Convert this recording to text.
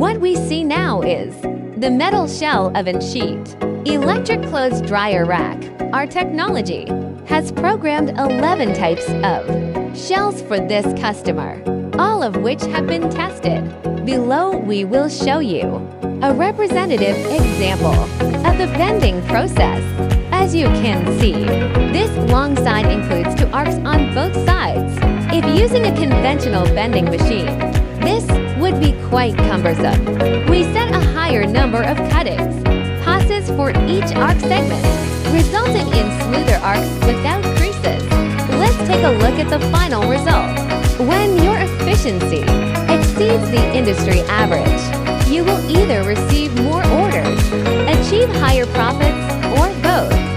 What we see now is the metal shell oven sheet, electric clothes dryer rack. Our technology has programmed 11 types of shells for this customer, all of which have been tested. Below, we will show you a representative example of the bending process. As you can see, this long side includes two arcs on both sides. If using a conventional bending machine, this would be quite cumbersome. We set a higher number of cuttings, passes for each arc segment, resulting in smoother arcs without creases. Let's take a look at the final result. When your efficiency exceeds the industry average, you will either receive more orders, achieve higher profits, or both.